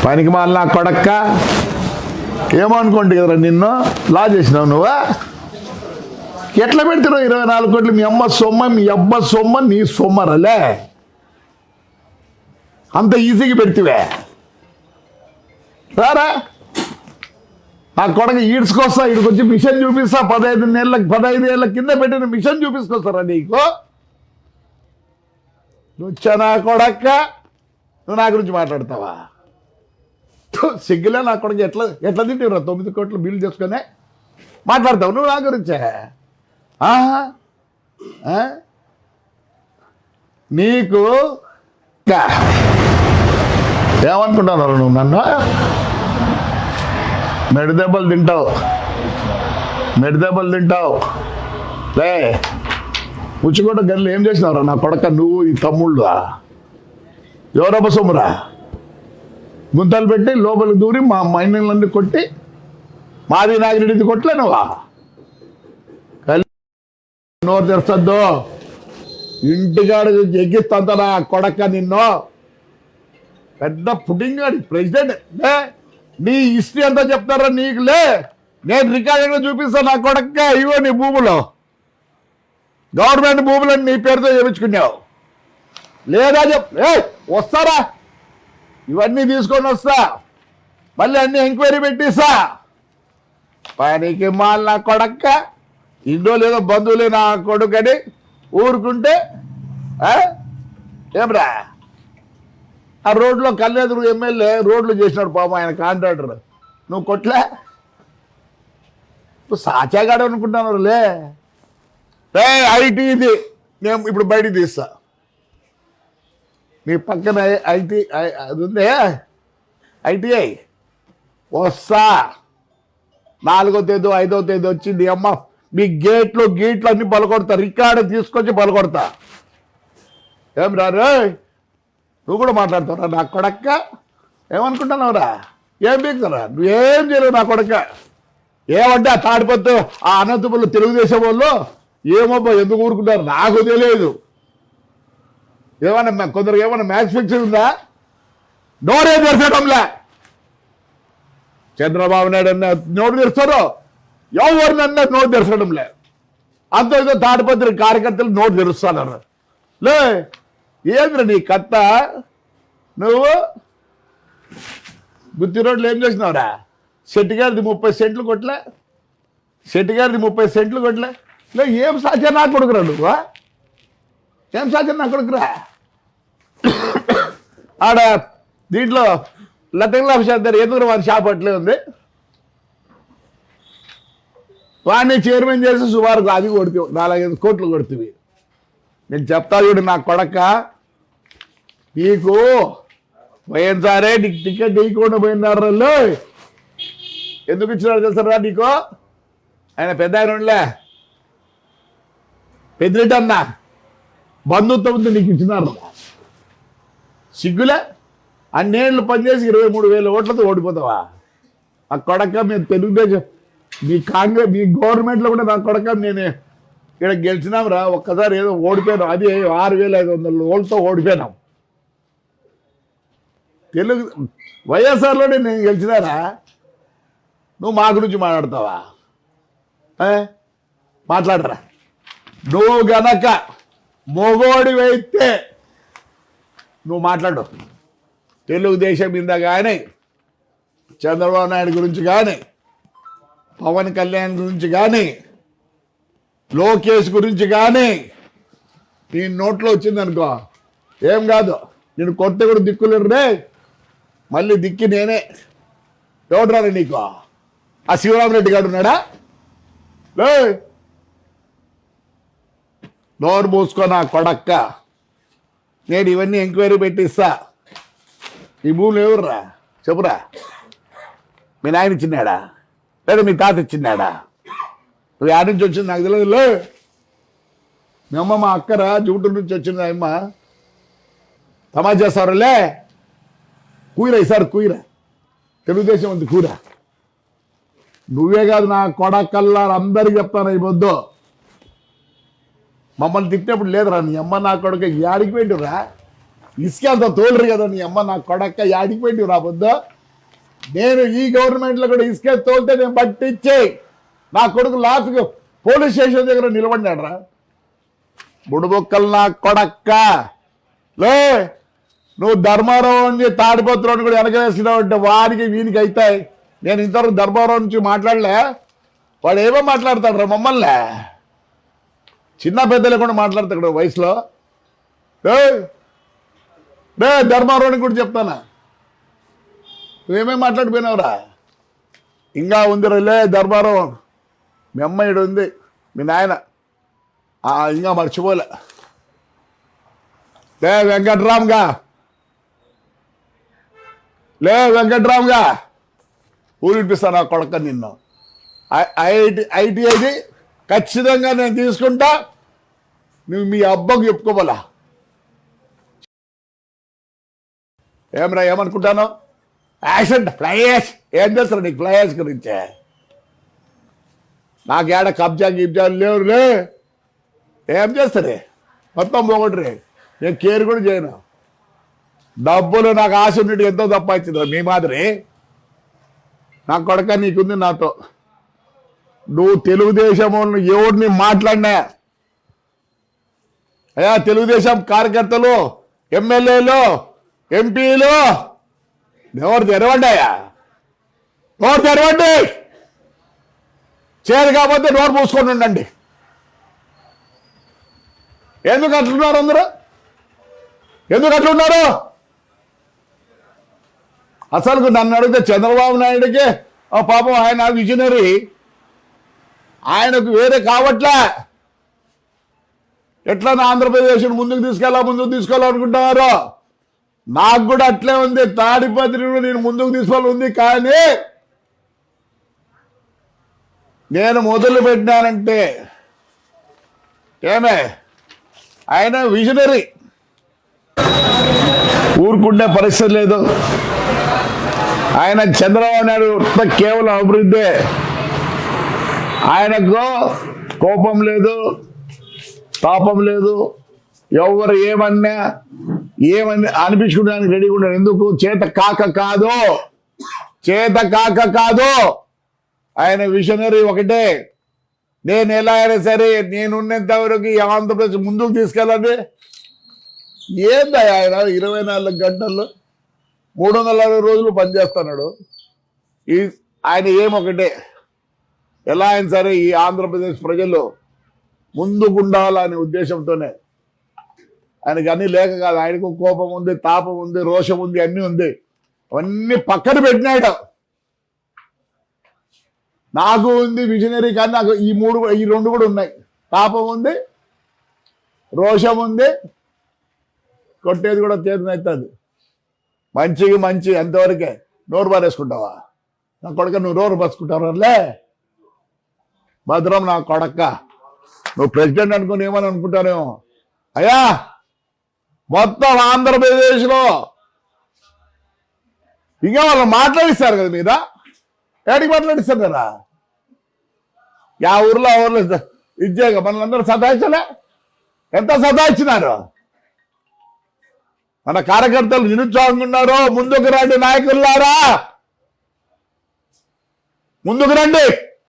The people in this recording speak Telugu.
పనికి మాల నా కొడక్క ఏమనుకోండి కదరా నిన్ను లా చేసినావు నువ్వా ఎట్లా పెడుతున్నావు 24 కోట్లు మీ అమ్మ సొమ్మ మీ అబ్బ సొమ్మ నీ సొమ్మరలే అంత ఈజీగా పెడితివే రారా నా కొడక ఈడ్చుకొస్తా ఇక్కడికి వచ్చి మిషన్ చూపిస్తా 15 ఏళ్ళ కింద పెట్టిన మిషన్ చూపిస్తారా నీకు నువ్వు నా కొడక్క నువ్వు నా గురించి మాట్లాడతావా సిగ్గులే నా కొడుకు ఎట్లా తింటావురా 9 కోట్లు బిల్లు చేసుకొని మాట్లాడతావు నువ్వు నా గురించే నీకు ఏమనుకుంటున్నారు నువ్వు నన్ను మెడదెబ్బలు తింటావు లే ఉచ్చుకోట గల్లు ఏం చేసినావురా నా కొడక నువ్వు ఈ తమ్ముళ్ళు ఎవరబ్బ సొమ్మురా గుంతలు పెట్టి లోపలికి దూరి మా మైనర్లన్నీ కొట్టి మాది నాగిరెడ్డిది కొట్టలే నువ్వా నోరు తెరచద్దు ఇంటికాడ ఎగ్గిస్తంత నా కొడక నిన్ను పెద్ద పుట్టింగ్ ప్రెసిడెంట్ నీ హిస్టరీ అంతా చెప్తారా నీకులే నేను రికార్డుగా చూపిస్తాను నా కొడక ఇవో నీ భూములో గవర్నమెంట్ భూములను నీ పేరుతో చేయించుకున్నావు లేదా వస్తారా ఇవన్నీ తీసుకొని వస్తా మళ్ళీ అన్ని ఎంక్వైరీ పెట్టిస్తా పనికి మాల నా కొడక్క ఇండో లేదో బంధువులే నా కొడుకని ఊరుకుంటే ఏమ్రా ఆ రోడ్లో కళ్ళెదురు ఎమ్మెల్యే రోడ్లు చేసినాడు పాపం ఆయన కాంట్రాక్టర్ నువ్వు కొట్లే నువ్వు సాచాగాడు అనుకుంటున్నారు లే ఐటీ ఇది నేను ఇప్పుడు బయటికి తీస్తా మీ పక్కన ఐటీ అది ఉందే ఐటీఐ వస్తా 4వ తేదీ 5వ తేదీ వచ్చింది అమ్మ మీ గేట్లు అన్నీ పలకొడతా రికార్డు తీసుకొచ్చి పలకొడతా ఏం రారు నువ్వు కూడా మాట్లాడతావురా నా కొడక్క ఏమనుకుంటున్నావురా ఏం బీకుతారా నువ్వేం చేయలేవు నా కొడక్క ఏమంటే ఆ తాడిపత్తు ఆ అనంతపురంలో తెలుగుదేశం వాళ్ళు ఏమబ్బా ఎందుకు ఊరుకుంటారు నాకు తెలియదు ఏమన్నా కొందరికి ఏమన్నా మ్యాచ్ ఫిక్స్ ఉందా నోరే తెరచడంలే చంద్రబాబు నాయుడు అన్న నోటు తెరుస్తారు ఎవరినన్నా నోటు తెరచడంలే అంత ఏదో తాడిపత్రి కార్యకర్తలు నోటు తెరుస్తానన్నారు లే ఏంద్ర నీ కత్త నువ్వు గుత్తి రోడ్లు ఏం చేసినావురా శెట్టిగారిది 30 సెంట్లు కొట్లే లే ఏం సాధ్యం నా కొడుకురా నువ్వు ఏం సాధ్యం నా కొడుకురా ఆడ దీంట్లో లతంగుల దగ్గర ఎందుకు వారి షాప్ అట్లే ఉంది వాడిని చైర్మన్ చేసి సుమారు అది కొడుతు 4-5 కోట్లు కొడుతుంది నేను చెప్తా చూడు నా కొడక నీకు పోయినసారే నీకు టికెట్ ఇవ్వకుండా పోయినారు ఎందుకు ఇచ్చినారు తెలుసారా నీకు ఆయన పెద్ద ఆయన ఉండలే పెద్దిరెడ్డి అన్న బంధుత్వంతో నీకు ఇచ్చినారు సిగ్గులే అన్నేళ్ళు పనిచేసి 23,000 ఓట్లతో ఓడిపోతావా ఆ కొడక మేము తెలుగుదేశం మీ గవర్నమెంట్లో కూడా నా కొడక నేను ఇక్కడ గెలిచినాం రా ఒక్కసారి ఏదో ఓడిపోయినాం అది 6,500 ఓట్లతో ఓడిపోయినాం వైఎస్ఆర్లోనే నేను గెలిచినారా నువ్వు మా గురించి మాట్లాడతావా మాట్లాడరా నువ్వు గనక మొగోడివైతే నువ్వు మాట్లాడు తెలుగుదేశం మీద కానీ చంద్రబాబు నాయుడు గురించి కానీ పవన్ కళ్యాణ్ గురించి కానీ లోకేష్ గురించి కానీ నీ నోట్లో వచ్చిందనుకో ఏం కాదు నేను కొత్త కూడా దిక్కులేరు రే మళ్ళీ దిక్కి నేనే ఎవడరా నీకు ఆ శివరామరెడ్డి గారు ఉన్నాడా లే నోరు మూసుకో నా కొడక్క నేను ఇవన్నీ ఎంక్వైరీ పెట్టిస్తా ఈ భూములు ఎవర్రా చెప్పురా మీ నాయన ఇచ్చినాడా లేదా మీ తాత ఇచ్చినాడా నువ్వు యాడ్ నుంచి వచ్చింది నాకు తెలియదు మీ అమ్మ మా అక్కరా జూటూరు నుంచి వచ్చింది అమ్మ తమాషా చేస్తారులే కూర ఈసారి కూర తెలుగుదేశం ఉంది కూర నువ్వే కాదు నా కొడకల్లా అందరికి చెప్తాను ఈ పొద్దు మమ్మల్ని తిట్టినప్పుడు లేదురా నీ అమ్మ నా కొడుకు యాడికి పెట్టిరా ఇసుక అంత తోలరు కదా నీ అమ్మ నా కొడక్క యాడిపోయింది నా పొద్దు. నేను ఈ గవర్నమెంట్లో కూడా ఇసుక తోలితే నేను పట్టించే నా కొడుకు లాస్ట్కు పోలీస్ స్టేషన్ దగ్గర నిలబడినాడు రా. బుడుబొక్కలు నా కొడక్క లే. నువ్వు ధర్మారావు అని తాడిపత్రుని కూడా వెనకలేసినావు అంటే వాడికి వీనికి అవుతాయి. నేను ఇంతవరకు ధర్మారావు నుంచి మాట్లాడలే, వాడు ఏమో మాట్లాడతాడు రా మమ్మల్ని. చిన్న పెద్దలు కూడా మాట్లాడతాడు వయసులో. రే ధర్మారావుని కూడా చెప్తానా, నువ్వేమేమి మాట్లాడిపోయినావురా. ఇంకా ఉంది లే ధర్మారావు, మీ అమ్మాయిడు ఉంది, మీ నాయన ఇంకా మర్చిపోలే. లే వెంకట్రామ్గా, లే వెంకట్రామ్గా ఊరు ఇప్పిస్తాను ఆ కొడక నిన్ను. ఐటీఐది ఖచ్చితంగా నేను తీసుకుంటా, నువ్వు మీ అబ్బకు చెప్పుకోవాలా. ఏమరా ఏమనుకుంటాను యాక్సిడెంట్ ఫ్లైయాష్ ఏం చేస్తారు నీకు ఫ్లైయాష్ గురించే. నాకేడ కబ్జా గిబ్జాలు లేవులే, ఏం చేస్తారే మొత్తం పోగొట్టరే. నేను కేర్ కూడా చేయను. డబ్బులు నాకు ఆశ ఉన్నట్టు ఎంతో తప్పించింది మీ మాదిరి. నా కొడక నీకుంది నాతో. నువ్వు తెలుగుదేశం ఎవరిని మాట్లాడినా అయ్యా, తెలుగుదేశం కార్యకర్తలు, ఎమ్మెల్యేలు, ఎంపీలు ఎవరు తెరవండాయా, నోరు తెరవండి. చేరు కాకపోతే నోరు మూసుకొని ఉండండి. ఎందుకు అట్లున్నారు అందరూ, ఎందుకు అట్లున్నారు? అసలు నన్ను అడిగితే చంద్రబాబు నాయుడికి పాపం ఆయన విజనరీ, ఆయనకు వేరే కావట్లే. ఎట్లా నా ఆంధ్రప్రదేశ్ ముందుకు తీసుకోవాలనుకుంటున్నారు. నాకు కూడా అట్లే ఉంది, తాడిపత్రిని నేను ముందుకు తీసుకోవాలి ఉంది. కానీ నేను మొదలు పెట్టినానంటే ఏమే ఆయన విజనరీ, ఊరుకుండే పరిస్థితి లేదు. ఆయన చంద్రబాబు నాయుడు కేవలం అభివృద్ధి. ఆయనకు కోపం లేదు, తాపం లేదు. ఎవరు ఏమన్నా అనిపించుకోవడానికి రెడీగా ఉన్నాడు. ఎందుకు? చేత కాక కాదు. ఆయన విజనరీ ఒకటే. నేను ఎలా అయినా సరే నేనున్నంత వరకు ఈ ఆంధ్రప్రదేశ్ ముందుకు తీసుకెళ్ళండి. ఏంది ఆయన 24 గంటల్లో 360 రోజులు పనిచేస్తున్నాడు. ఆయన ఏమొకటే, ఎలా అయినా సరే ఈ ఆంధ్రప్రదేశ్ ప్రజలు ముందుకుండాలనే ఉద్దేశంతోనే. ఆయనకి అన్నీ లేక కాదు, ఆయనకు కోపం ఉంది, తాపం ఉంది, రోషం ఉంది, అన్నీ ఉంది. అవన్నీ పక్కన పెట్టినాడు. నాకు ఉంది విజనరీ, కానీ నాకు ఈ రెండు కూడా ఉన్నాయి. తాపం ఉంది, రోషం ఉంది, కొట్టేది కూడా చేతనవుతుంది. మంచికి మంచి అంతవరకే. నోరు పారేసుకుంటావా నా కొడక? నువ్వు నోరు పరుచుకుంటావులే. భద్రం నా కొడక్క. నువ్వు ప్రెసిడెంట్ అనుకుని ఏమని అనుకుంటానేమో. అయ్యా, మొత్తం ఆంధ్రప్రదేశ్లో ఇంకా వాళ్ళు మాట్లాడిస్తారు కదా మీద. ఏడికి మాట్లాడిస్తారు కదా? ఆ ఊర్లో ఇచ్చేగా మనల్ని సతాయించలే. ఎంత సతాయించినారు? మన కార్యకర్తలు నిరుత్సాహంగా ఉన్నారు. ముందుకు రండి నాయకులారా, ముందుకు రండి.